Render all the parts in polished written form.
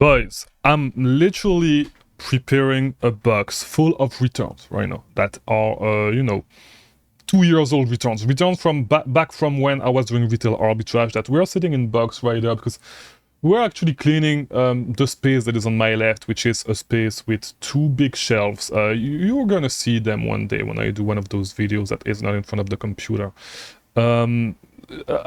Boys, I'm literally preparing a box full of returns right now that are, 2 years old returns. Returns from back from when I was doing retail arbitrage that we're sitting in box right there because we're actually cleaning the space that is on my left, which is a space with two big shelves. You're gonna see them one day when I do one of those videos that is not in front of the computer.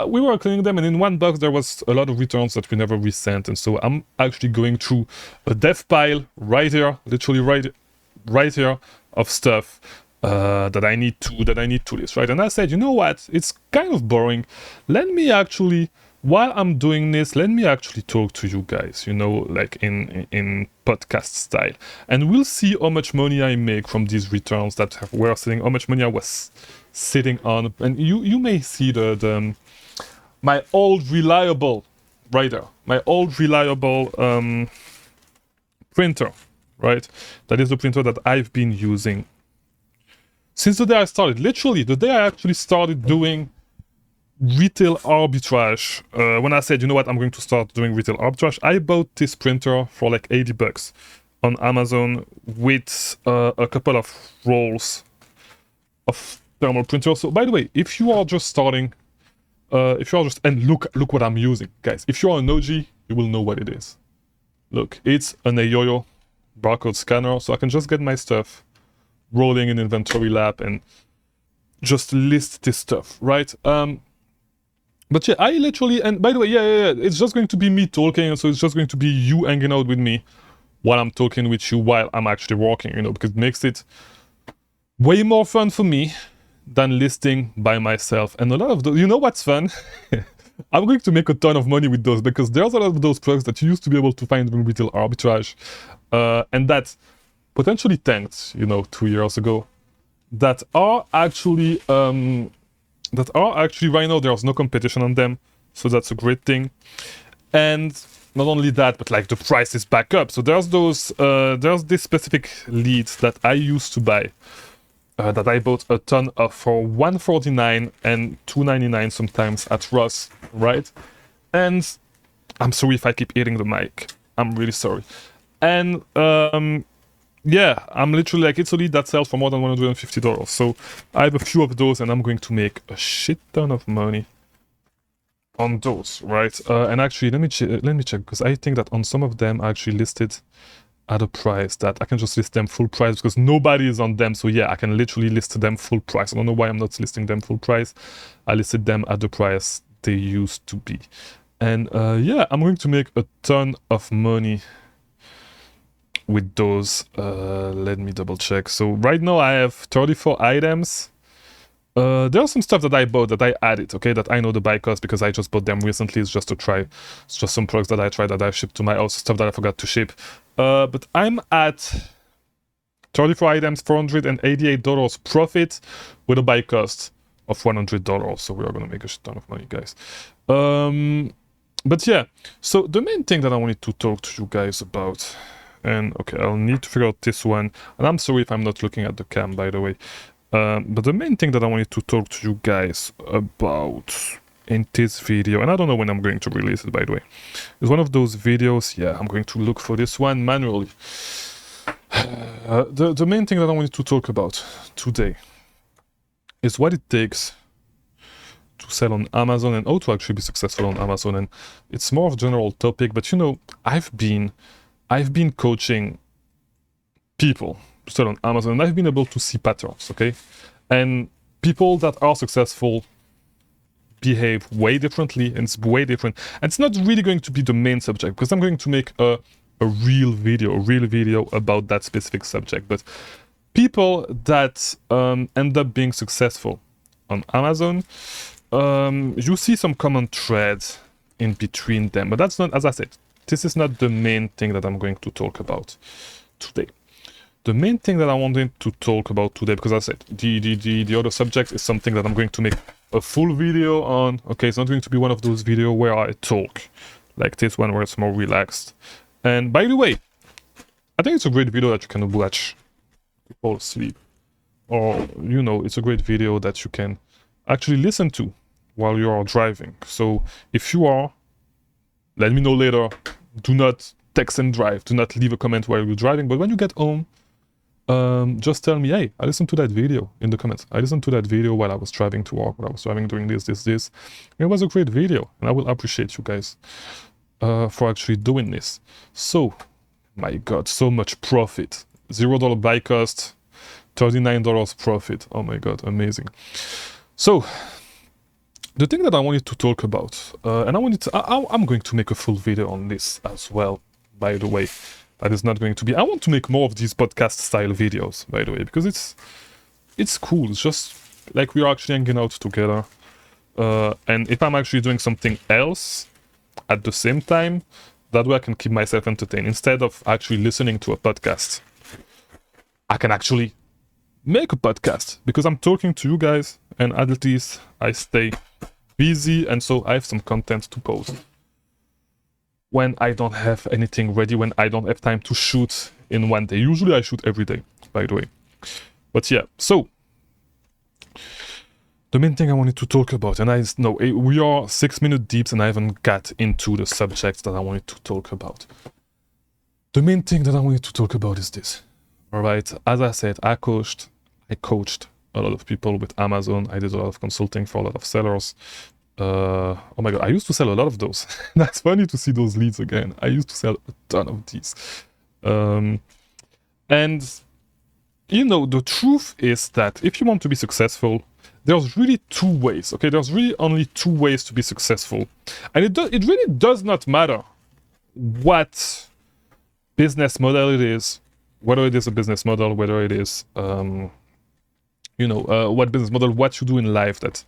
We were cleaning them, and in one box there was a lot of returns that we never resent, and so I'm actually going through a dev pile right here, literally right here, of stuff that I need to list, right? And I said, you know what? It's kind of boring. Let me actually, while I'm doing this, let me actually talk to you guys, like in podcast style, and we'll see how much money I make from these returns that were sitting, how much money I was sitting on, and you may see my old reliable writer, my old reliable printer, right? That is the printer that I've been using since the day I started. Literally, the day I actually started doing retail arbitrage. When I said, you know what, I'm going to start doing retail arbitrage, I bought this printer for like $80 on Amazon with a couple of rolls of thermal printer. So by the way, if you are just starting, and look what I'm using, guys. If you're an OG, you will know what it is. Look, it's an Ayoyo barcode scanner, so I can just get my stuff rolling in inventory lab and just list this stuff, right? But yeah, I literally, and by the way, yeah, it's just going to be me talking, and so it's just going to be you hanging out with me while I'm talking with you while I'm actually working, because it makes it way more fun for me than listing by myself. And a lot of those, you know what's fun? I'm going to make a ton of money with those because there's a lot of those products that you used to be able to find in retail arbitrage, and that potentially tanked, 2 years ago, that are actually right now there's no competition on them, so that's a great thing. And not only that, but like the price is back up. So there's this specific leads that I used to buy, that I bought a ton of for $149 and $2.99 sometimes at Ross, right? And I'm sorry if I keep hitting the mic. I'm really sorry. And yeah, I'm literally like, it's a lead that sells for more than $150. So I have a few of those, and I'm going to make a shit ton of money on those, right? And actually, let me check, because I think that on some of them I actually listed at a price that I can just list them full price because nobody is on them. So yeah, I can literally list them full price. I don't know why I'm not listing them full price. I listed them at the price they used to be. And yeah, I'm going to make a ton of money with those. Let me double check. So right now I have 34 items. There's some stuff that I bought that I added, okay, that I know the buy cost because I just bought them recently. It's just to try. It's just some products that I tried that I shipped to my house, stuff that I forgot to ship. But I'm at 34 items, $488 profit with a buy cost of $100. So we are gonna make a ton of money, guys. But yeah, so the main thing that I wanted to talk to you guys about, and okay, I'll need to figure out this one, and I'm sorry if I'm not looking at the cam, by the way. But the main thing that I wanted to talk to you guys about in this video, and I don't know when I'm going to release it, by the way, is one of those videos. Yeah, I'm going to look for this one manually. The main thing that I wanted to talk about today is what it takes to sell on Amazon and how to actually be successful on Amazon. And it's more of a general topic, but I've been coaching people to sell on Amazon, and I've been able to see patterns, okay? And people that are successful behave way differently, and it's way different. And it's not really going to be the main subject because I'm going to make a real video about that specific subject. But people that end up being successful on Amazon, you see some common threads in between them, but that's not, as I said, this is not the main thing that I'm going to talk about today. The main thing that I wanted to talk about today, because I said the other subject is something that I'm going to make a full video on. Okay, it's not going to be one of those videos where I talk like this one, where it's more relaxed. And by the way, I think it's a great video that you can watch to fall asleep, or it's a great video that you can actually listen to while you are driving. So if you are, let me know later. Do not text and drive. Do not leave a comment while you're driving. But when you get home, just tell me, hey, I listened to that video in the comments. I listened to that video while I was driving to work, while I was driving doing this. It was a great video, and I will appreciate you guys for actually doing this. So, my God, so much profit. $0 buy cost, $39 profit. Oh my God, amazing. So, the thing that I wanted to talk about, and I'm going to make a full video on this as well, by the way. That is not going to be, I want to make more of these podcast style videos, by the way, because it's cool. It's just like we are actually hanging out together. And if I'm actually doing something else at the same time, that way I can keep myself entertained. Instead of actually listening to a podcast, I can actually make a podcast because I'm talking to you guys, and at least I stay busy, and so I have some content to post. When I don't have anything ready, when I don't have time to shoot in one day. Usually I shoot every day, by the way. But yeah, so the main thing I wanted to talk about, and I know we are 6 minutes deep and I haven't got into the subjects that I wanted to talk about. The main thing that I wanted to talk about is this. All right, as I said, I coached a lot of people with Amazon. I did a lot of consulting for a lot of sellers. Oh my God, I used to sell a lot of those. That's funny to see those leads again. I used to sell a ton of these. And, you know, the truth is that if you want to be successful, there's really two ways, okay? There's really only two ways to be successful. And it really does not matter what business model it is, whether it is a business model, whether it is, what business model, what you do in life that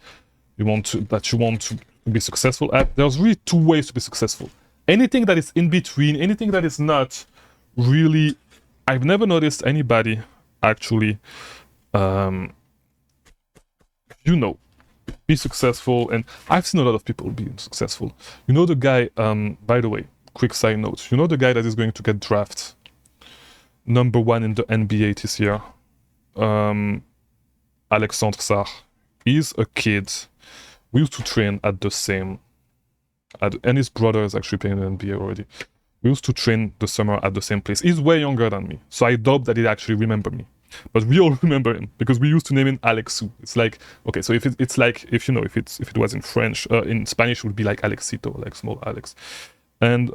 you want to be successful at. There's really two ways to be successful. Anything that is in between, anything that is not really, I've never noticed anybody actually, be successful. And I've seen a lot of people being successful. You know the guy, by the way, quick side note, you know the guy that is going to get drafted #1 in the NBA this year, Alexandre Sarr. He's a kid. We used to train at the same, and his brother is actually playing in the NBA already. We used to train the summer at the same place. He's way younger than me, so I doubt that he'd actually remember me. But we all remember him because we used to name him Alexu. It's like, okay, so if it was in French, in Spanish, it would be like Alexito, like small Alex. And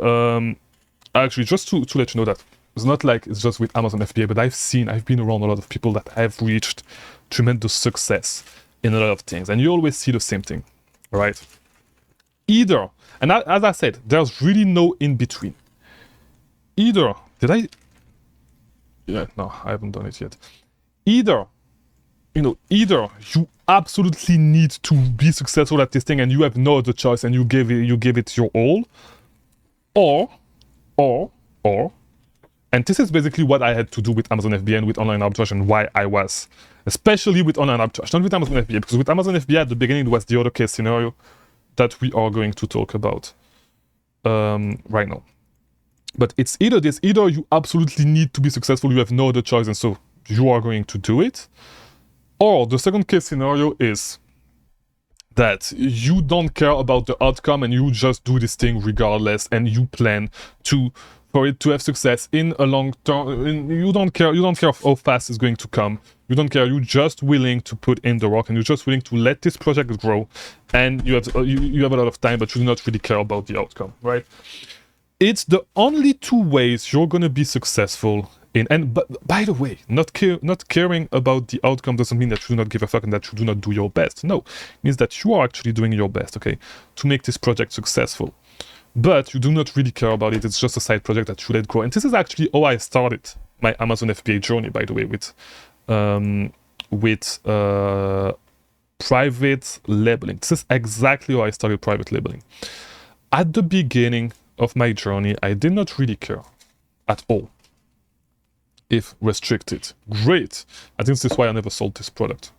actually, just to let you know that it's not like it's just with Amazon FBA, but I've been around a lot of people that have reached tremendous success in a lot of things, and you always see the same thing, right? Either, and as I said, there's really no in between. Either, no, I haven't done it yet. Either you absolutely need to be successful at this thing and you have no other choice and you give it your all, or, and this is basically what I had to do with Amazon FBA and with online arbitrage, and why I was, especially with online arbitrage, not with Amazon FBA, because with Amazon FBA at the beginning it was the other case scenario that we are going to talk about right now. But it's either you absolutely need to be successful, you have no other choice, and so you are going to do it, or the second case scenario is that you don't care about the outcome and you just do this thing regardless, and you plan for it to have success in a long term. You don't care how fast it's going to come. You don't care. You're just willing to put in the work, and you're just willing to let this project grow. And you have a lot of time, but you do not really care about the outcome, right? It's the only two ways you're gonna be successful in. And but by the way, not caring about the outcome doesn't mean that you do not give a fuck and that you do not do your best. No, it means that you are actually doing your best, okay, to make this project successful. But you do not really care about it. It's just a side project that you let grow. And this is actually how I started my Amazon FBA journey, by the way, with private labeling. This is exactly how I started private labeling. At the beginning of my journey, I did not really care at all if restricted. Great. I think this is why I never sold this product.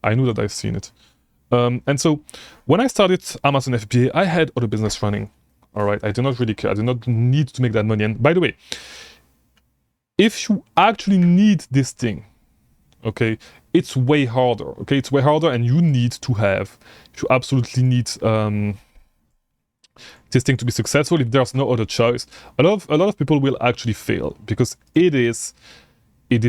I knew that I've seen it. And so when I started Amazon FBA, I had other business running. All right, I did not really care. I did not need to make that money. And by the way, if you actually need this thing, okay, it's way harder. Okay, it's way harder, and you absolutely need testing to be successful, if there's no other choice, a lot of people will actually fail, because it is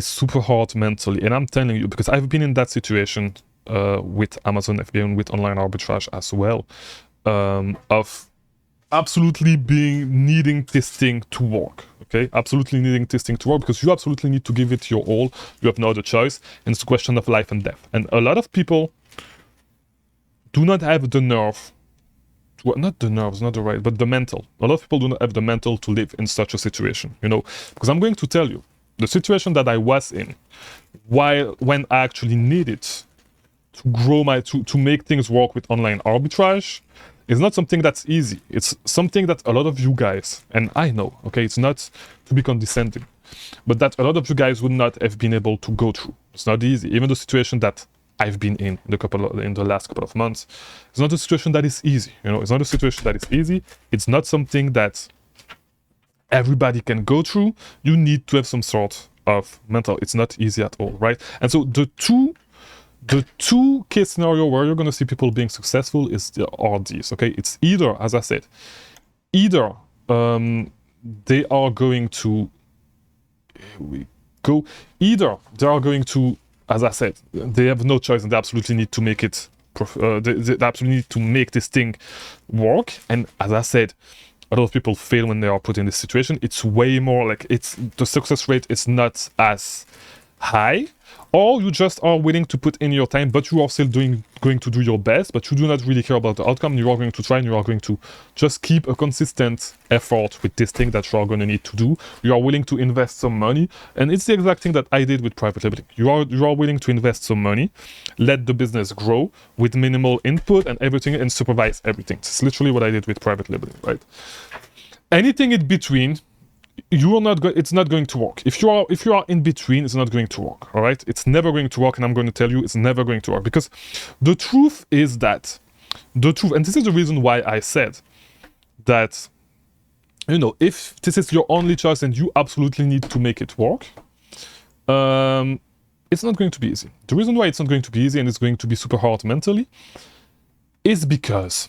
super hard mentally. And I'm telling you, because I've been in that situation with Amazon FBA and with online arbitrage as well, of absolutely needing testing to work. Okay, absolutely needing testing to work, because you absolutely need to give it your all. You have no other choice, and it's a question of life and death. And a lot of people do not have the nerve, well, not the nerves, not the right, but the mental. A lot of people do not have the mental to live in such a situation, you know, because I'm going to tell you, the situation that I was in, when I actually needed to grow to make things work with online arbitrage, is not something that's easy. It's something that a lot of you guys, and I know, okay, it's not to be condescending, but that a lot of you guys would not have been able to go through. It's not easy. Even the situation that I've been in the last couple of months, it's not a situation that is easy. You know, it's not a situation that is easy. It's not something that everybody can go through. You need to have some sort of mental. It's not easy at all, right? And so the two case scenario where you're going to see people being successful are these. Okay, it's either, as I said, either they are going to, either they are going to, as I said, they have no choice and they absolutely need to make it, they absolutely need to make this thing work. And as I said, a lot of people fail when they are put in this situation. It's way more like, the success rate is not as high, or you just are willing to put in your time, but you are still going to do your best, but you do not really care about the outcome. You are going to try, and you are going to just keep a consistent effort with this thing that you are going to need to do. You are willing to invest some money, and it's the exact thing that I did with private labeling. You are willing to invest some money, let the business grow with minimal input and everything, and supervise everything. It's literally what I did with private labeling, right? Anything in between, it's not going to work. If you are in between, it's not going to work. All right, it's never going to work, and I'm going to tell you, it's never going to work, because the truth is that and this is the reason why I said that, you know, if this is your only choice and you absolutely need to make it work, it's not going to be easy. The reason why it's not going to be easy and it's going to be super hard mentally is because,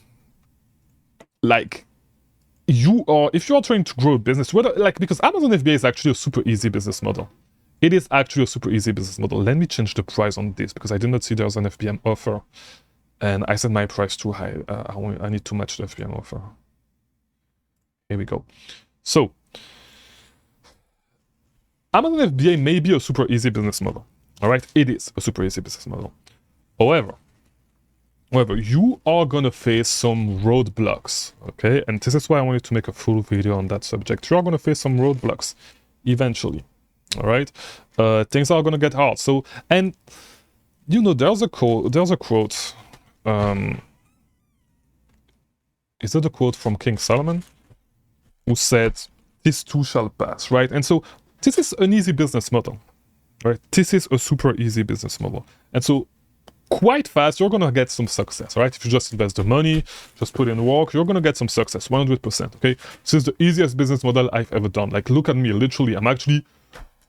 like, if you are trying to grow a business, because Amazon FBA is actually a super easy business model. It is actually a super easy business model. Let me change the price on this, because I did not see there's an FBM offer, and I set my price too high. I need to match the FBM offer. Here we go. So Amazon FBA may be a super easy business model. All right, it is a super easy business model. However, you are gonna face some roadblocks, okay? And this is why I wanted to make a full video on that subject. You are gonna face some roadblocks eventually, all right? Things are gonna get hard. So, and you know, there's a quote. Is that a quote from King Solomon, who said, "This too shall pass," right? And so this is an easy business model, right? This is a super easy business model, and so quite fast, you're gonna get some success, right? If you just invest the money, just put in work, you're gonna get some success, 100%, okay? This is the easiest business model I've ever done. Like, look at me, literally, I'm actually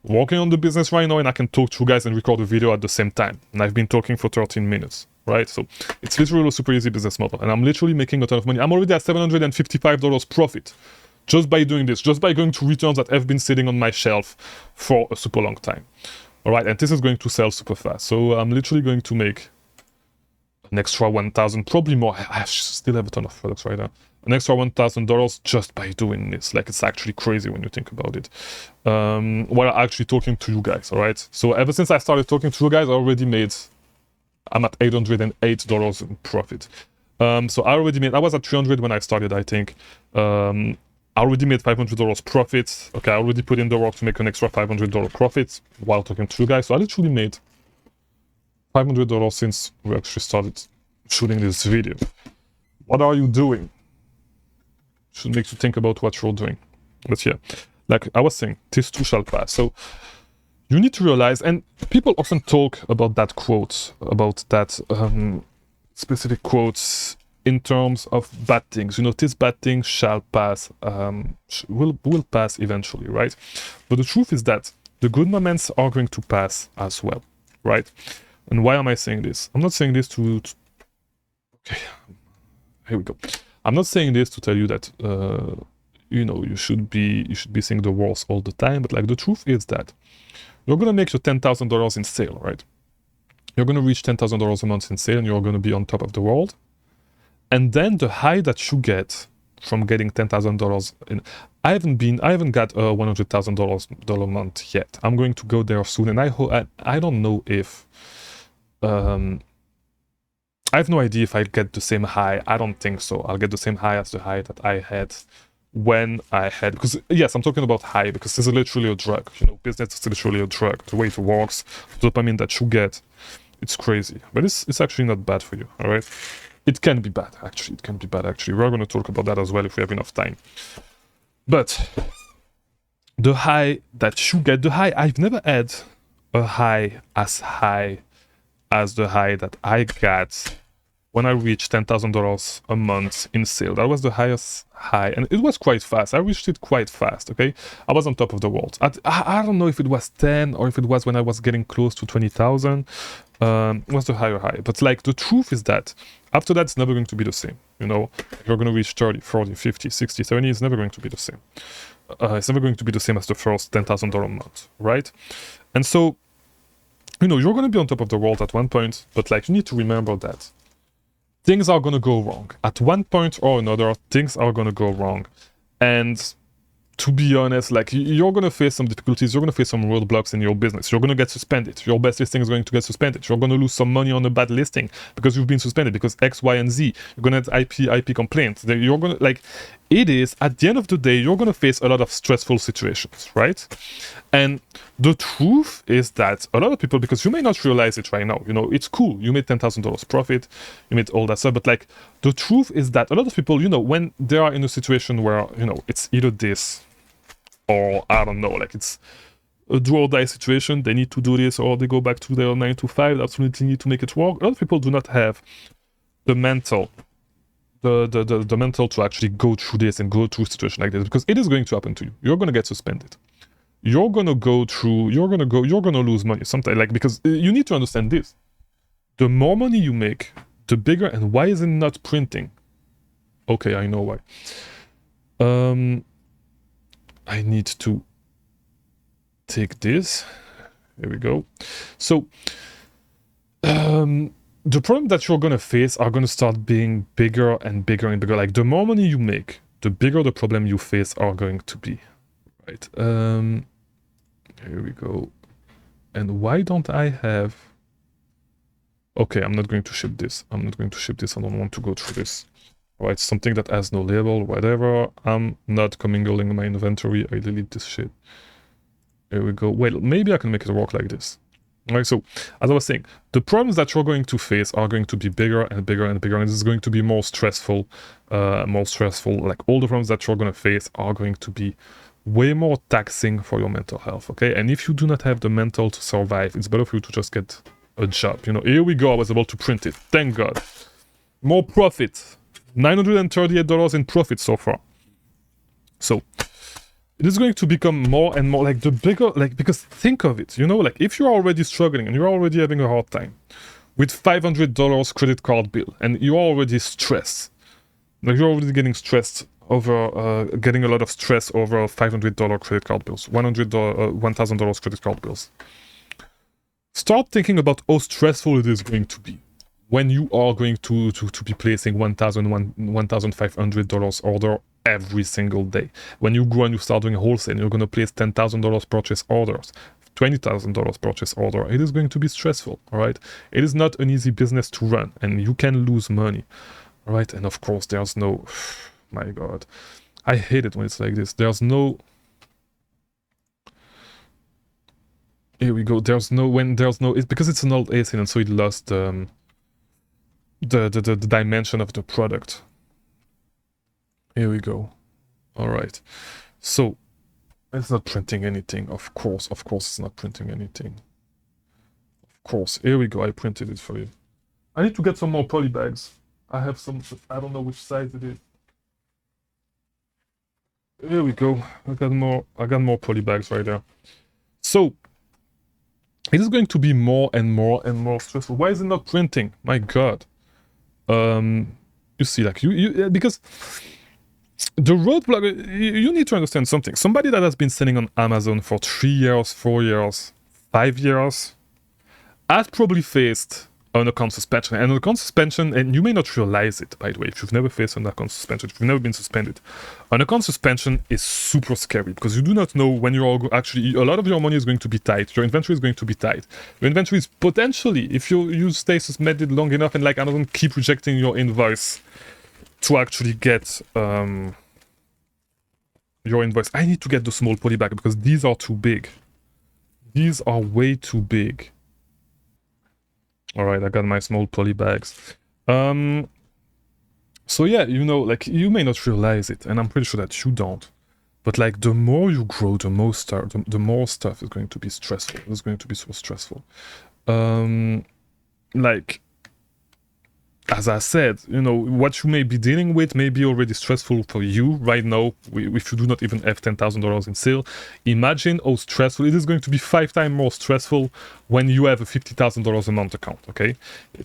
working on the business right now, and I can talk to you guys and record a video at the same time. And I've been talking for 13 minutes, right? So it's literally a super easy business model, and I'm literally making a ton of money. I'm already at $755 profit just by doing this, just by going to returns that have been sitting on my shelf for a super long time. All right, and this is going to sell super fast. So I'm literally going to make an extra $1,000, probably more. I still have a ton of products right now. An extra $1,000 just by doing this. Like, it's actually crazy when you think about it. While actually talking to you guys, all right? So ever since I started talking to you guys, I'm at $808 in profit. So I was at $300 when I started, I think. I already made $500 profit. Okay, I already put in the work to make an extra $500 profit while talking to you guys. So I literally made $500 since we actually started shooting this video. What are you doing? Should make you think about what you're doing. But yeah, like I was saying, this too shall pass. So you need to realize, and people often talk about that quote, about that specific quotes in terms of bad things. You know, this bad thing shall pass, will pass eventually, right? But the truth is that the good moments are going to pass as well, right? And why am I saying this? I'm not saying this to okay, here we go. I'm not saying this to tell you that you should be seeing the worst all the time, but like the truth is that you're gonna make your $10,000 in sale, right? You're gonna reach $10,000 a month in sale, and you're gonna be on top of the world. And then the high that you get from getting $10,000 in, I haven't got a $100,000 month yet. I'm going to go there soon, and I don't know if I have no idea if I'll get the same high. I don't think so. I'll get the same high as the high that I had when I had, because yes, I'm talking about high because this is literally a drug. Business is literally a drug. The way it works, the dopamine that you get, it's crazy. But it's actually not bad for you, all right? It can be bad, actually. It can be bad, actually. We're going to talk about that as well if we have enough time. But the high that you get, I've never had a high as the high that I got when I reached $10,000 a month in sale. That was the highest high, and it was quite fast. I reached it quite fast, okay? I was on top of the world. I don't know if it was 10 or if it was when I was getting close to 20,000. It was the higher high. But like the truth is that after that, it's never going to be the same. If you're going to reach 30, 40, 50, 60, 70, it's never going to be the same. It's never going to be the same as the first $10,000 month, right? And so, you're going to be on top of the world at one point, but like you need to remember that things are going to go wrong. At one point or another, things are going to go wrong. And to be honest, like you're going to face some difficulties. You're going to face some roadblocks in your business. You're going to get suspended. Your best listing is going to get suspended. You're going to lose some money on a bad listing because you've been suspended because X, Y, and Z. You're going to have IP complaints. You're going to it is, at the end of the day, you're going to face a lot of stressful situations, right? And the truth is that a lot of people, because you may not realize it right now, it's cool. You made $10,000 profit, you made all that stuff. But like the truth is that a lot of people, when they are in a situation where, it's either this or I don't know, like it's a do or die situation, they need to do this or they go back to their 9 to 5, they absolutely need to make it work. A lot of people do not have the mental the mental to actually go through this and go through a situation like this, because it is going to happen to you. You're going to get suspended. You're going to lose money sometimes, like, because you need to understand this. The more money you make, the bigger, and why is it not printing? Okay, I know why. I need to take this. Here we go. So, the problem that you're going to face are going to start being bigger and bigger and bigger. Like, the more money you make, the bigger the problem you face are going to be. Right. Here we go. And why don't I have... Okay, I'm not going to ship this. I don't want to go through this. Alright, something that has no label, whatever. I'm not commingling my inventory. I delete this shit. Here we go. Well, maybe I can make it work like this. Alright, so, as I was saying, the problems that you're going to face are going to be bigger and bigger and bigger, and this is going to be more stressful. Like, all the problems that you're going to face are going to be way more taxing for your mental health, okay? And if you do not have the mental to survive, it's better for you to just get a job. Here we go. I was able to print it. Thank God. More profit. $938 in profit so far. So, it is going to become more and more like the bigger, like, because think of it, like if you're already struggling and you're already having a hard time with $500 credit card bill and you're already stressed, like you're already getting stressed over, getting a lot of stress over $500 credit card bills, $1,000 credit card bills. Start thinking about how stressful it is going to be when you are going to be placing $1,500 order every single day. When you go and you start doing wholesale, you're going to place $10,000 purchase orders, $20,000 purchase order. It is going to be stressful, all right? It is not an easy business to run, and you can lose money, all right? And of course, there's no... My God. I hate it when it's like this. There's no... Here we go. It's because it's an old ASIN, and so it lost the dimension of the product. Here we go. All right. So it's not printing anything. Of course, it's not printing anything. Of course. Here we go. I printed it for you. I need to get some more poly bags. I have some. I don't know which size it is. Here we go. I got more poly bags right there. So it is going to be more and more and more stressful. Why is it not printing? My God. You see, like because the roadblock, you need to understand something. Somebody that has been selling on Amazon for 3 years, 4 years, 5 years has probably faced an account suspension. And an account suspension, and you may not realize it, by the way, if you've never faced an account suspension, if you've never been suspended. An account suspension is super scary because you do not know when you're actually, a lot of your money is going to be tight. Your inventory is going to be tight. Your inventory is potentially, if you stay suspended long enough and like Amazon keep rejecting your invoice to actually get your invoice. I need to get the small poly back because these are too big. These are way too big. All right, I got my small poly bags. So yeah, you know, like you may not realize it, and I'm pretty sure that you don't. But like the more you grow, the more stuff is going to be stressful. It's going to be so stressful. Like, as I said, you know, what you may be dealing with may be already stressful for you right now. If you do not even have $10,000 in sale, imagine how stressful it is going to be. 5 times more stressful when you have a $50,000 a month account, okay?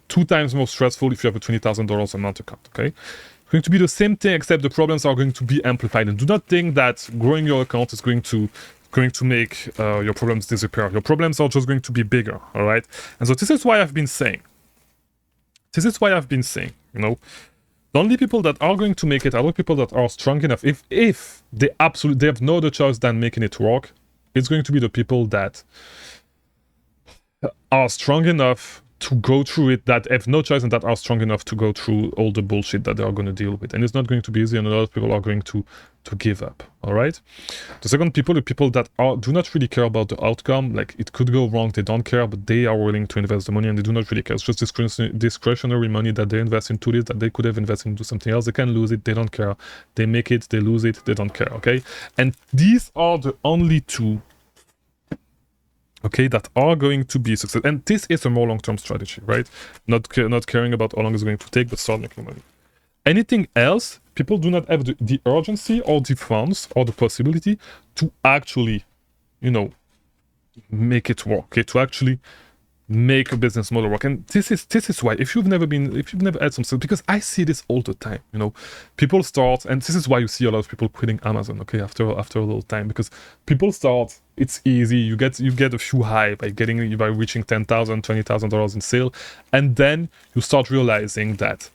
2 times more stressful if you have a $20,000 a month account, okay? It's going to be the same thing, except the problems are going to be amplified. And do not think that growing your account is going to make your problems disappear. Your problems are just going to be bigger, all right? And so this is why I've been saying, you know, the only people that are going to make it are the people that are strong enough. If they have no other choice than making it work, it's going to be the people that are strong enough to go through it, that have no choice and that are strong enough to go through all the bullshit that they are going to deal with. And it's not going to be easy, and a lot of people are going to give up, all right? The second people are people that do not really care about the outcome. Like, it could go wrong, they don't care, but they are willing to invest the money and they do not really care. It's just discretionary money that they invest into this, that they could have invested into something else. They can lose it, they don't care. They make it, they lose it, they don't care, okay? And these are the only two, okay, that are going to be successful. And this is a more long-term strategy, right? Not caring about how long it's going to take, but start making money. Anything else, people do not have the urgency or the funds or the possibility to actually, you know, make it work, okay? To actually make a business model work. And this is why, if you've never had some stuff, because I see this all the time, you know, people start, and this is why you see a lot of people quitting Amazon, okay, after a little time, because people start, it's easy, you get a few high by reaching $10,000, $20,000 in sale, and then you start realizing that,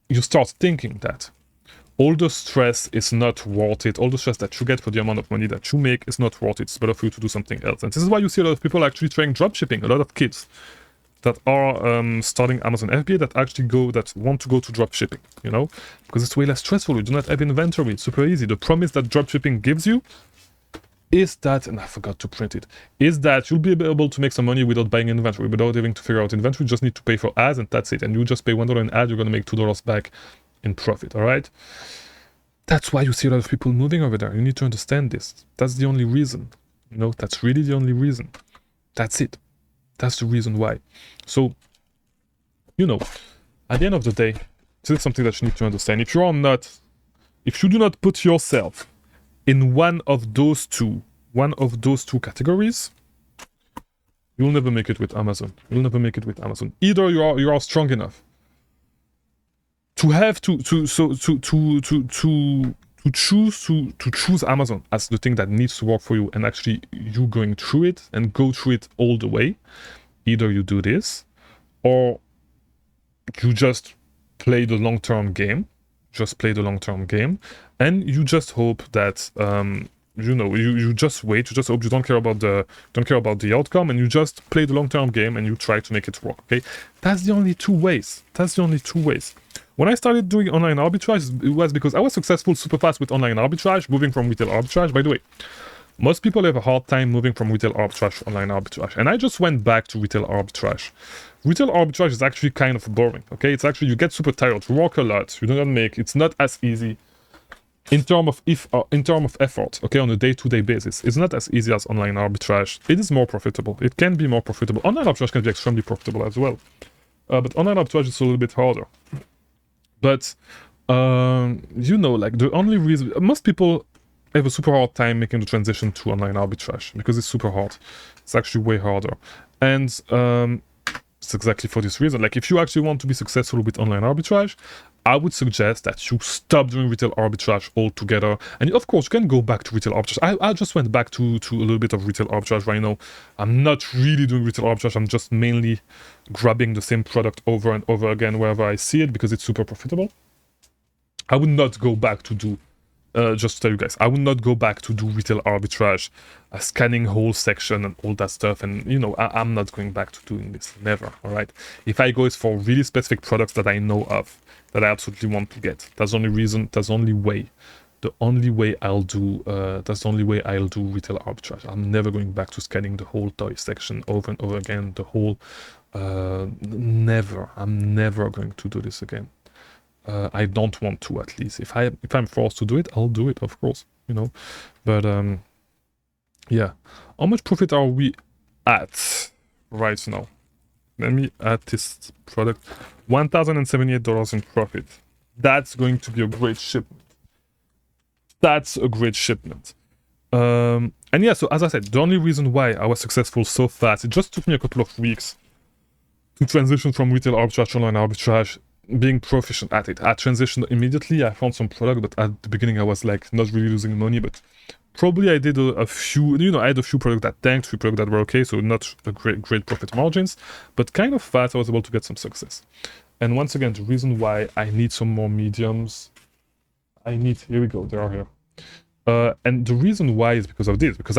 you start thinking that all the stress is not worth it. All the stress that you get for the amount of money that you make is not worth it. It's better for you to do something else. And this is why you see a lot of people actually trying dropshipping. A lot of kids that are starting Amazon FBA that want to go to dropshipping, you know, because it's way less stressful. You do not have inventory. It's super easy. The promise that dropshipping gives you is that, and I forgot to print it, is that you'll be able to make some money without buying inventory, without having to figure out inventory. You just need to pay for ads, and that's it. And you just pay $1 in ad, you're going to make $2 back in profit, all right? That's why you see a lot of people moving over there. You need to understand this. That's the only reason. You know, that's really the only reason. That's it. That's the reason why. So, you know, at the end of the day, this is something that you need to understand. If you do not put yourself in one of those two categories, you'll never make it with Amazon. You'll never make it with Amazon. Either you are strong enough to have to choose Amazon as the thing that needs to work for you, and actually you going through it and go through it all the way. Either you do this, or you just play the long-term game. And you just hope that you know, you just wait. You just hope you don't care about the outcome, and you just play the long-term game and you try to make it work. Okay, that's the only two ways. When I started doing online arbitrage, it was because I was successful super fast with online arbitrage, moving from retail arbitrage. By the way, most people have a hard time moving from retail arbitrage to online arbitrage, and I just went back to retail arbitrage. Retail arbitrage is actually kind of boring, okay? It's actually, you get super tired, you work a lot, you do not make, it's not as easy in terms of effort, okay, on a day-to-day basis. It's not as easy as online arbitrage. It is more profitable. It can be more profitable. Online arbitrage can be extremely profitable as well. But online arbitrage is a little bit harder. But, you know, like the only reason, most people have a super hard time making the transition to online arbitrage because it's super hard. It's actually way harder. And it's exactly for this reason. Like, if you actually want to be successful with online arbitrage, I would suggest that you stop doing retail arbitrage altogether. And of course, you can go back to retail arbitrage. I just went back to a little bit of retail arbitrage right now. I'm not really doing retail arbitrage. I'm just mainly grabbing the same product over and over again wherever I see it because it's super profitable. I would not go back to do, just to tell you guys, I would not go back to do retail arbitrage, scanning whole section and all that stuff. And, you know, I'm not going back to doing this. Never, all right? If I go, it's for really specific products that I know of, that I absolutely want to get. That's the only reason, that's the only way. The only way I'll do, that's the only way I'll do retail arbitrage. I'm never going back to scanning the whole toy section over and over again, the whole, never. I'm never going to do this again. I don't want to, at least. If I'm forced to do it, I'll do it, of course, you know. But yeah, how much profit are we at right now? Let me add this product. $1,078 in profit. That's going to be a great shipment. That's a great shipment. And yeah, so as I said, the only reason why I was successful so fast, it just took me a couple of weeks to transition from retail arbitrage to online arbitrage, being proficient at it. I transitioned immediately. I found some product, but at the beginning I was like not really losing money, but probably I did a few, you know, I had a few products that tanked, few products that were okay, so not a great profit margins, but kind of fast I was able to get some success. And once again, the reason why I need some more mediums, here we go, they are here. And the reason why is because of this, because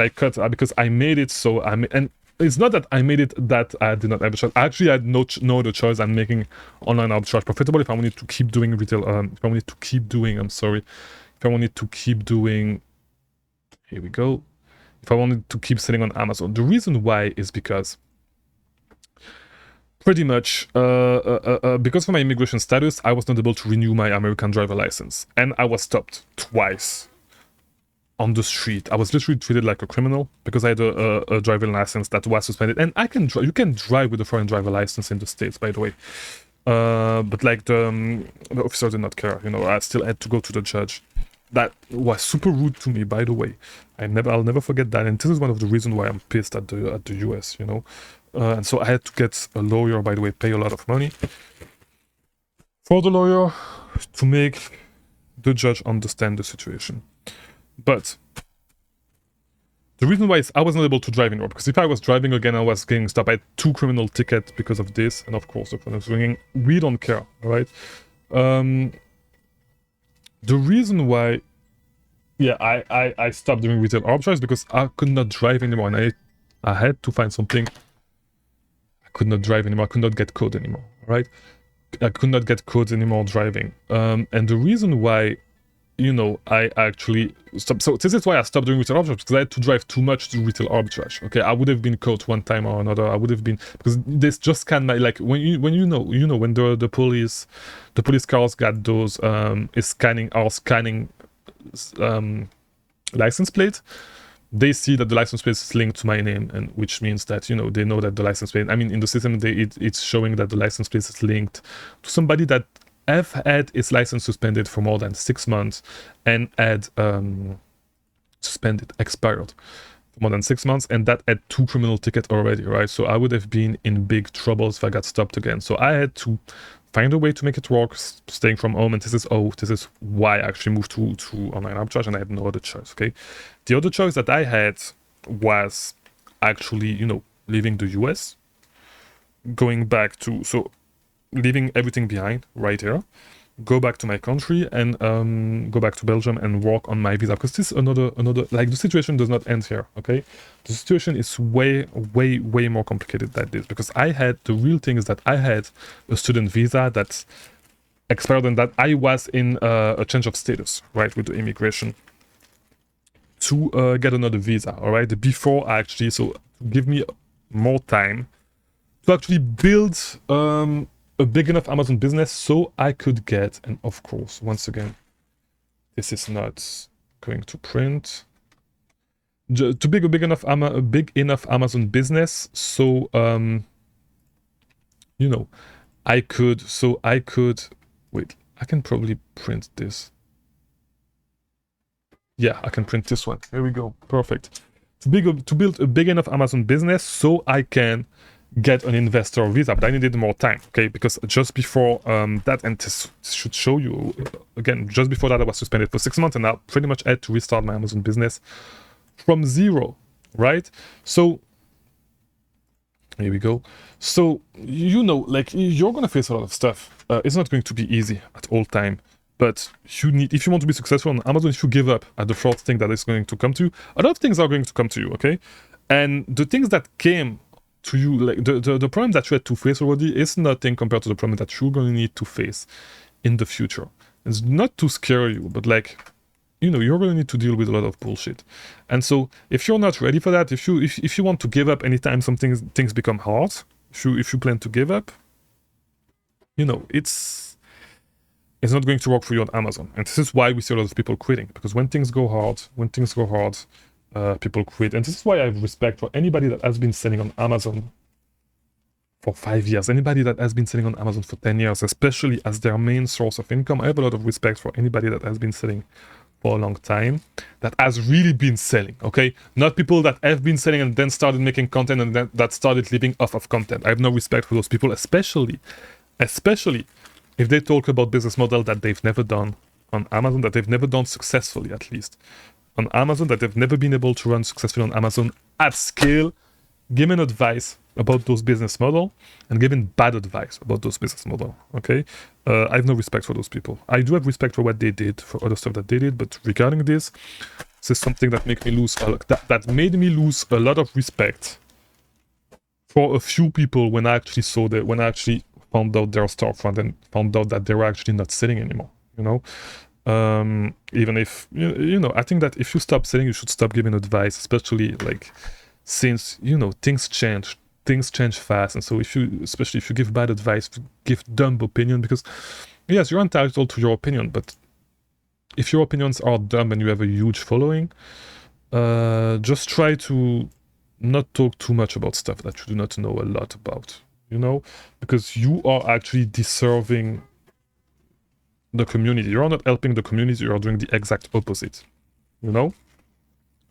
I made it so and it's not that I made it that I did not arbitrage. Actually, I had no other choice than making online arbitrage profitable. If I wanted to keep doing retail, if I wanted to keep doing, here we go. If I wanted to keep selling on Amazon, the reason why is because pretty much because of my immigration status, I was not able to renew my American driver license, and I was stopped twice on the street. I was literally treated like a criminal because I had a driving license that was suspended. And you can drive with a foreign driver license in the States, by the way. But like the officer did not care. You know, I still had to go to the judge. That was super rude to me, by the way. I'll never forget that. And this is one of the reasons why I'm pissed at the US. You know, and so I had to get a lawyer. By the way, pay a lot of money for the lawyer to make the judge understand the situation. But the reason why is I was not able to drive anymore, because if I was driving again, I was getting stopped. I had 2 criminal tickets because of this, and of course the phone is ringing. We don't care, all right? The reason why, yeah, I stopped doing retail arbitrage because I could not drive anymore, and I had to find something. I could not drive anymore. I could not get code anymore, all right? I could not get codes anymore driving. And the reason why, you know, I actually stopped. So this is why I stopped doing retail arbitrage, because I had to drive too much to retail arbitrage. Okay, I would have been caught one time or another. I would have been, because this just kind of like when the police cars got those scanning license plate. They see that the license plate is linked to my name, and which means that, you know, they know that the license plate, I mean, in the system it's showing that the license plate is linked to somebody that have had his license suspended for more than 6 months and had expired for more than 6 months, and that had 2 criminal tickets already, right? So I would have been in big trouble if I got stopped again. So I had to find a way to make it work, staying from home, and this is why I actually moved to online arbitrage, and I had no other choice. Okay, the other choice that I had was actually, you know, leaving the US, going back to, so leaving everything behind right here, go back to my country and go back to Belgium and work on my visa, because this is another, like, the situation does not end here. Okay, the situation is way more complicated than this, because the real thing is that I had a student visa that expired, and that I was in a change of status, right, with the immigration to get another visa, all right, before I actually, so to give me more time to actually build a big enough Amazon business so I could get, and of course, once again, this is not going to print, to build a big enough Amazon business so, you know, I could, wait, I can probably print this. Yeah, I can print this one. Here we go. Perfect. To build a big enough Amazon business so I can get an investor visa, but I needed more time, okay? Because just before that, and this should show you, again, just before that I was suspended for 6 months, and I pretty much had to restart my Amazon business from zero, right? So here we go. So, you know, like, you're gonna face a lot of stuff. It's not going to be easy at all time, but you need, if you want to be successful on Amazon, if you give up at the first thing that is going to come to you, a lot of things are going to come to you, okay? And the things that came to you, like the problem that you had to face already is nothing compared to the problem that you're going to need to face in the future. It's not to scare you, but like, you know, you're going to need to deal with a lot of bullshit. And so if you're not ready for that, if you want to give up anytime things become hard, if you plan to give up, you know, it's not going to work for you on Amazon. And this is why we see a lot of people quitting, because when things go hard, people quit. And this is why I have respect for anybody that has been selling on Amazon for 5 years, anybody that has been selling on Amazon for 10 years, especially as their main source of income. I have a lot of respect for anybody that has been selling for a long time, that has really been selling, okay? Not people that have been selling and then started making content and that started living off of content. I have no respect for those people, especially if they talk about business model that they've never done on Amazon, that they've never done successfully, at least on Amazon, that they've never been able to run successfully on Amazon at scale. Giving advice about those business model and giving bad advice about those business model, okay? I have no respect for those people. I do have respect for what they did, for other stuff that they did, but regarding this is something that made me lose that made me lose a lot of respect for a few people when I actually saw that, when I actually found out their storefront and found out that they were actually not selling anymore, you know? Even if, you know, I think that if you stop selling, you should stop giving advice, especially like, since, you know, things change fast. And so especially if you give bad advice, give dumb opinion, because yes, you're entitled to your opinion, but if your opinions are dumb and you have a huge following, just try to not talk too much about stuff that you do not know a lot about, you know, because you are actually deserving the community. You're not helping the community, you're doing the exact opposite, you know?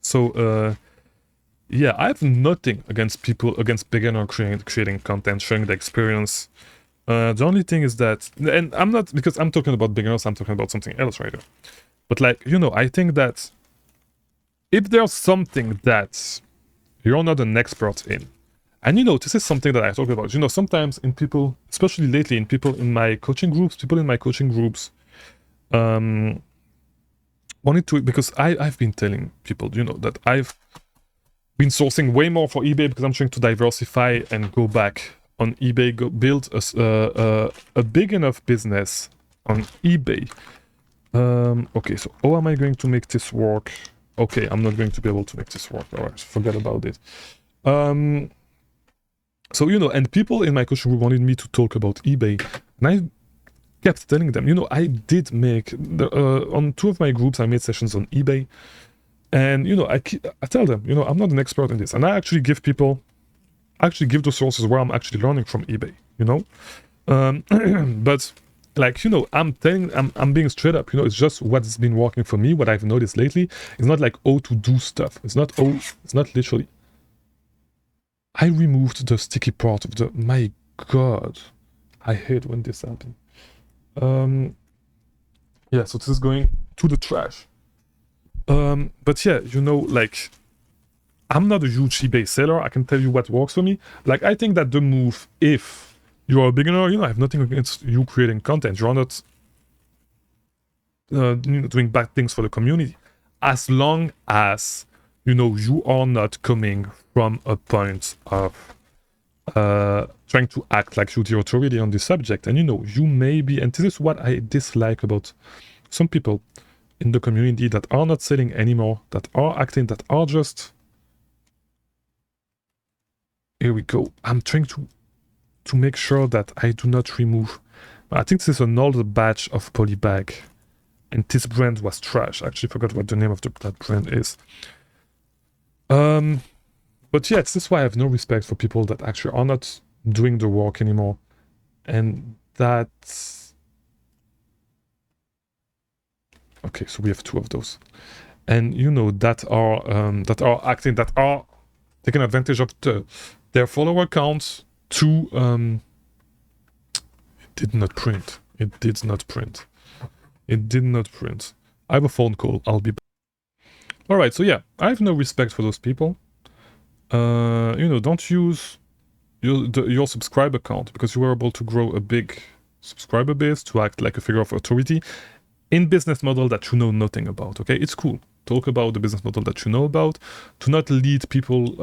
So, yeah, I have nothing against people, against beginner creating content, sharing the experience. The only thing is that, and I'm not, because I'm talking about beginners, I'm talking about something else right here. But like, you know, I think that if there's something that you're not an expert in, and you know, this is something that I talk about, you know, sometimes in people, especially lately in people in my coaching groups, wanted to, because I've been telling people, you know, that I've been sourcing way more for eBay because I'm trying to diversify and go back on eBay, build a big enough business on eBay. Okay, so how am I going to make this work? Okay, I'm not going to be able to make this work. All right, forget about it. So, you know, and people in my coaching group wanted me to talk about eBay, and I kept telling them, you know, I did make, on 2 of my groups, I made sessions on eBay. And, you know, I tell them, you know, I'm not an expert in this. And I actually give the sources where I'm actually learning from eBay, you know? But, like, you know, I'm being straight up, you know, it's just what's been working for me, what I've noticed lately. It's not like, oh, to do stuff. It's not literally. I removed the sticky part of my God. I hate when this happens. Yeah, so this is going to the trash. But yeah, you know, like, I'm not a huge eBay seller. I can tell you what works for me. Like, I think that the move, if you're a beginner, you know, I have nothing against you creating content. You're not doing bad things for the community. As long as, you know, you are not coming from a point of trying to act like you're the authority on the subject. And, you know, you may be, and this is what I dislike about some people in the community that are not selling anymore, that are acting, that are just, here we go. I'm trying to make sure that I do not remove. I think this is an older batch of Polybag, and this brand was trash. I actually forgot what the name of that brand is. But yeah, this is why I have no respect for people that actually are not doing the work anymore, and that's okay. So we have 2 of those, and you know, that are acting, that are taking advantage of their follower counts to it did not print. It did not print. It did not print. I have a phone call. I'll be back. All right. So yeah, I have no respect for those people. You know, don't use your subscriber count because you were able to grow a big subscriber base to act like a figure of authority in business model that you know nothing about. Okay, it's cool. Talk about the business model that you know about. Do not lead people.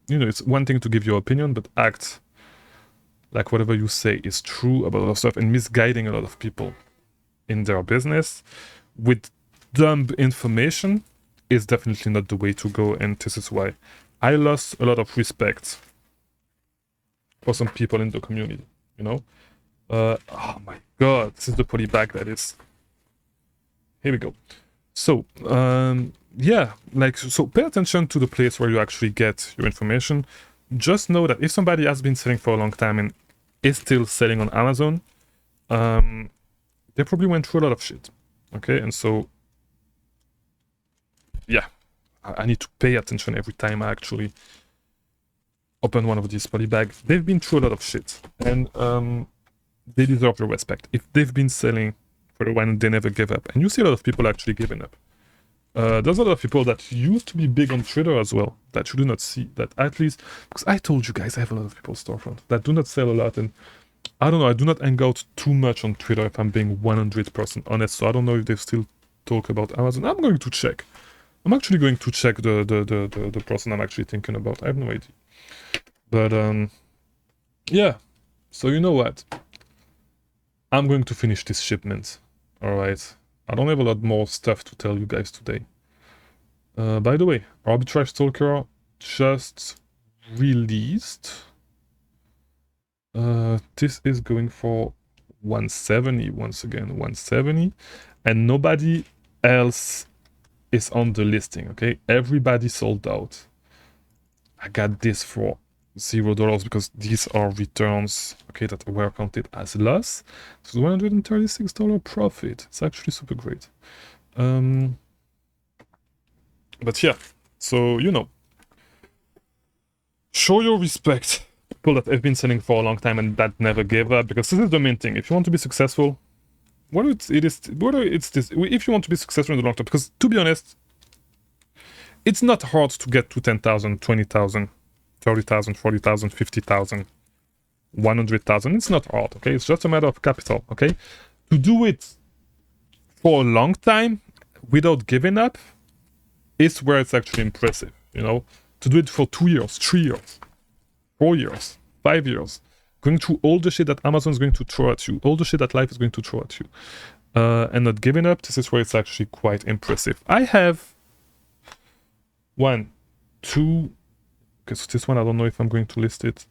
You know, it's one thing to give your opinion, but act like whatever you say is true about a lot of stuff and misguiding a lot of people in their business with dumb information is definitely not the way to go. And this is why I lost a lot of respect for some people in the community, you know? Oh my god, this is the poly bag that is. Here we go. So, yeah, like, so pay attention to the place where you actually get your information. Just know that if somebody has been selling for a long time and is still selling on Amazon, they probably went through a lot of shit. Okay, and so, yeah, I need to pay attention every time I actually open one of these poly bags. They've been through a lot of shit, and they deserve your respect. If they've been selling for a while and they never give up, and you see a lot of people actually giving up. There's a lot of people that used to be big on Twitter as well that you do not see. That at least, because I told you guys I have a lot of people storefront that do not sell a lot, and I don't know, I do not hang out too much on Twitter if I'm being 100% honest, so I don't know if they still talk about Amazon. I'm going to check. I'm actually going to check the person I'm actually thinking about. I have no idea. But yeah, so you know what? I'm going to finish this shipment. Alright. I don't have a lot more stuff to tell you guys today. By the way, Arbitrage Stalker just released. This is going for 170 once again, 170, and nobody else is on the listing. Okay, everybody sold out. I got this for $0 because these are returns, okay, that were counted as loss. So $136 profit. It's actually super great. But yeah, so you know, show your respect. People that have been selling for a long time and that never gave up, because this is the main thing. If you want to be successful, if you want to be successful in the long term, because to be honest, it's not hard to get to 10,000, 20,000, 30,000, 40,000, 50,000, 100,000. It's not hard, okay? It's just a matter of capital, okay? To do it for a long time without giving up is where it's actually impressive, you know? To do it for 2 years, 3 years, 4 years, 5 years, going through all the shit that Amazon is going to throw at you, all the shit that life is going to throw at you, and not giving up, this is where it's actually quite impressive. I have 1, 2... Okay, so this one, I don't know if I'm going to list it.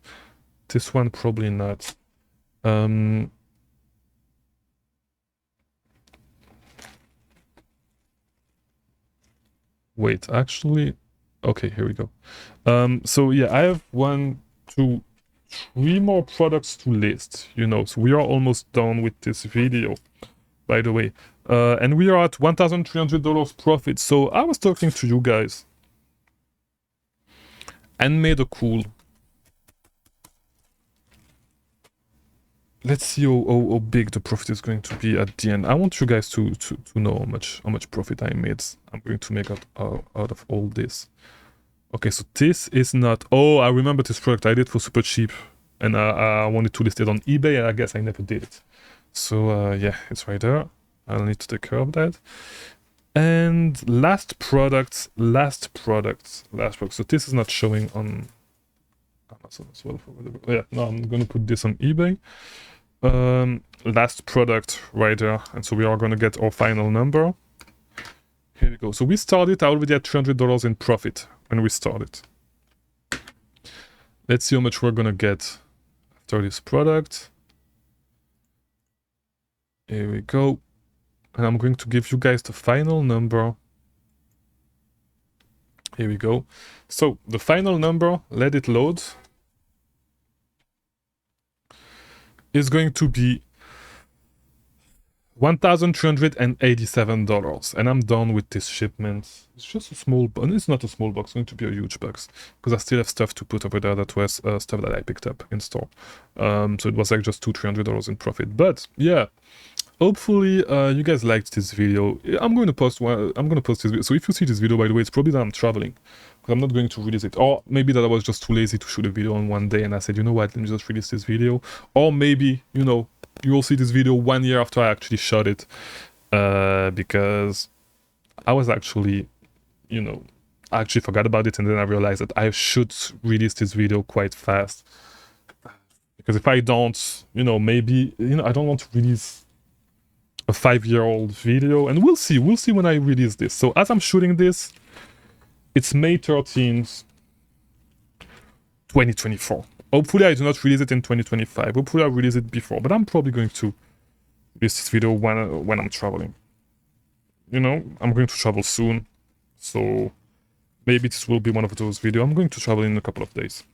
This one, probably not. Wait, actually... Okay, here we go. So yeah, I have 1, 2, 3 more products to list, you know, so we are almost done with this video, by the way. And we are at $1,300 profit. So I was talking to you guys and made a cool. Let's see how big the profit is going to be at the end. I want you guys to know how much profit I made. I'm going to make out of all this. Okay, so this is not... Oh, I remember this product I did for super cheap, and I wanted to list it on eBay, and I guess I never did it. So yeah, it's right there. I'll need to take care of that. And last product. So this is not showing on Amazon as well. Yeah, no, I'm gonna put this on eBay. Last product right there, and so we are gonna get our final number. Here we go. So we started already at $300 in profit when we started. Let's see how much we're gonna get after this product. Here we go. And I'm going to give you guys the final number. Here we go. So the final number, let it load, is going to be $1,387, and I'm done with this shipment. It's just a small, and it's not a small box, it's going to be a huge box, because I still have stuff to put over there that was stuff that I picked up in store. So it was like just $200-300 in profit. But yeah, hopefully you guys liked this video. I'm going to post this video. So if you see this video, by the way, it's probably that I'm traveling, because I'm not going to release it. Or maybe that I was just too lazy to shoot a video on one day, and I said, you know what, let me just release this video. Or maybe, you know, you will see this video 1 year after I actually shot it, because I was actually, you know, I actually forgot about it, and then I realized that I should release this video quite fast, because if I don't, you know, maybe, you know, I don't want to release a 5-year-old video, and we'll see when I release this. So as I'm shooting this, it's May 13th, 2024. Hopefully I do not release it in 2025. Hopefully I release it before, but I'm probably going to release this video when I'm traveling. You know, I'm going to travel soon, so maybe this will be one of those videos. I'm going to travel in a couple of days,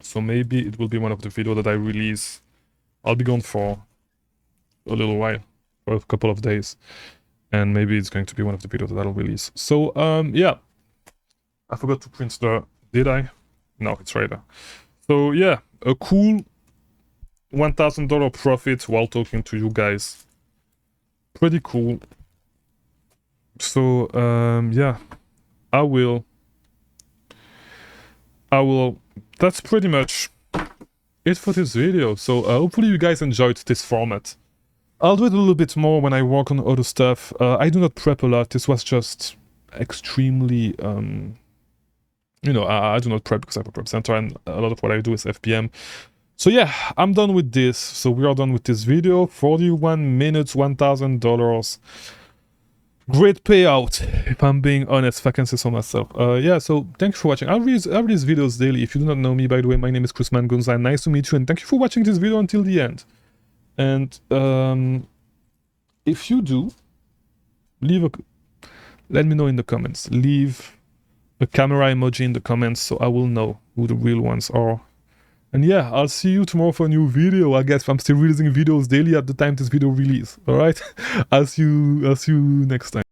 so maybe it will be one of the videos that I release. I'll be gone for a little while, for a couple of days, and maybe it's going to be one of the videos that I'll release. So yeah, I forgot to print the, did I? No, it's right there. So yeah, a cool $1,000 profit while talking to you guys. Pretty cool. So yeah, I will, that's pretty much it for this video. So hopefully you guys enjoyed this format. I'll do it a little bit more when I work on other stuff. I do not prep a lot. This was just extremely you know, I do not prep because I have a prep center, and a lot of what I do is FPM. So yeah, I'm done with this. So we are done with this video. 41 minutes, $1,000. Great payout, if I'm being honest, if I can say so myself. Yeah, so thanks for watching. I'll release videos daily. If you do not know me, by the way, my name is Chris Mangunza, and nice to meet you, and thank you for watching this video until the end. And if you do, let me know in the comments. Leave a camera emoji in the comments so I will know who the real ones are. And yeah, I'll see you tomorrow for a new video. I guess I'm still releasing videos daily at the time this video release. Alright? I'll see you next time.